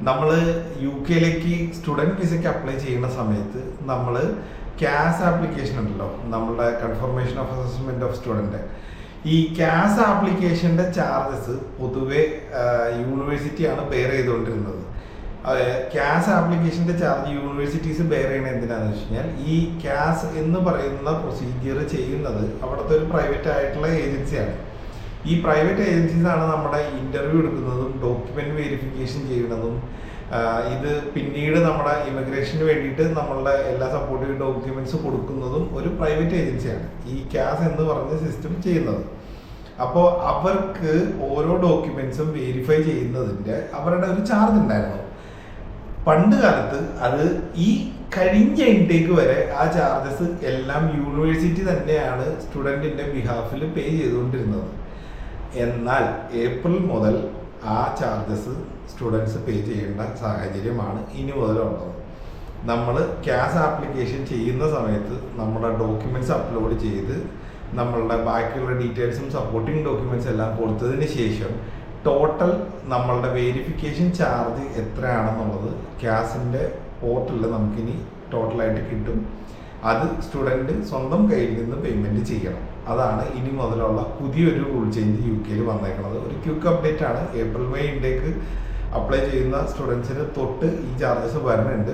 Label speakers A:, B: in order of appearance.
A: നമ്മൾ യു കെയിലേക്ക് സ്റ്റുഡൻറ്റ് വിസയ്ക്ക് അപ്ലൈ ചെയ്യുന്ന സമയത്ത് നമ്മൾ ക്യാസ് ആപ്ലിക്കേഷൻ ഉണ്ടല്ലോ, നമ്മളുടെ confirmation of assessment of student. ഈ ക്യാസ് ആപ്ലിക്കേഷൻ്റെ ചാർജസ് പൊതുവെ യൂണിവേഴ്സിറ്റിയാണ് ബെയർ ചെയ്തുകൊണ്ടിരുന്നത്. ക്യാസ് ആപ്ലിക്കേഷൻ്റെ ചാർജ് യൂണിവേഴ്സിറ്റീസ് ബെയർ ചെയ്യണത് എന്തിനാണെന്ന് വെച്ച് കഴിഞ്ഞാൽ, ഈ ക്യാസ് എന്ന് പറയുന്ന പ്രൊസീജിയർ ചെയ്യുന്നത് അവിടുത്തെ ഒരു പ്രൈവറ്റ് ആയിട്ടുള്ള ഏജൻസിയാണ്. ഈ പ്രൈവറ്റ് ഏജൻസീസാണ് നമ്മുടെ ഇൻ്റർവ്യൂ എടുക്കുന്നതും ഡോക്യുമെൻ്റ് വെരിഫിക്കേഷൻ ചെയ്യുന്നതും. ഇത് പിന്നീട് നമ്മുടെ ഇമിഗ്രേഷന് വേണ്ടിയിട്ട് നമ്മളുടെ എല്ലാ സപ്പോർട്ടീവ് ഡോക്യുമെൻറ്റ്സ് കൊടുക്കുന്നതും ഒരു പ്രൈവറ്റ് ഏജൻസിയാണ് ഈ ക്യാസ് എന്ന് പറഞ്ഞ സിസ്റ്റം ചെയ്യുന്നത്. അപ്പോൾ അവർക്ക് ഓരോ ഡോക്യുമെൻറ്റ്സും വെരിഫൈ ചെയ്യുന്നതിൻ്റെ അവരുടെ ഒരു ചാർജ് ഉണ്ടായിരുന്നു. പണ്ട് കാലത്ത് അത് ഈ കഴിഞ്ഞ ഇൻടേക്ക് വരെ ആ ചാർജസ് എല്ലാം യൂണിവേഴ്സിറ്റി തന്നെയാണ് സ്റ്റുഡൻറ്റിൻ്റെ ബിഹാഫിൽ പേ ചെയ്തുകൊണ്ടിരുന്നത്. എന്നാൽ ഏപ്രിൽ മുതൽ ആ ചാർജസ് സ്റ്റുഡൻസ് പേ ചെയ്യേണ്ട സാഹചര്യമാണ് ഇനി മുതലുള്ളത്. നമ്മൾ ക്യാസ് ആപ്ലിക്കേഷൻ ചെയ്യുന്ന സമയത്ത് നമ്മുടെ ഡോക്യുമെൻറ്റ്സ് അപ്ലോഡ് ചെയ്ത് നമ്മളുടെ ബാക്കിയുള്ള ഡീറ്റെയിൽസും സപ്പോർട്ടിങ് ഡോക്യുമെൻറ്റ്സ് എല്ലാം കൊടുത്തതിന് ശേഷം ടോട്ടൽ നമ്മളുടെ വെരിഫിക്കേഷൻ ചാർജ് എത്രയാണെന്നുള്ളത് ക്യാസിൻ്റെ പോർട്ടലിൽ നമുക്കിനി ടോട്ടലായിട്ട് കിട്ടും. അത് സ്റ്റുഡൻറ്റ് സ്വന്തം കയ്യിൽ നിന്ന് പേയ്മെൻറ്റ് ചെയ്യണം. അതാണ് ഇനി മുതലുള്ള പുതിയൊരു റൂൾ ചേഞ്ച് യു കെയിൽ വന്നേക്കുന്നത്. ഒരു ക്വിക്ക് അപ്ഡേറ്റ് ആണ്. ഏപ്രിൽ മെയ് ഇൻടേക്ക് അപ്ലൈ ചെയ്യുന്ന സ്റ്റുഡൻസിന് തൊട്ട് ഈ ചാർജസ് വരുന്നുണ്ട്.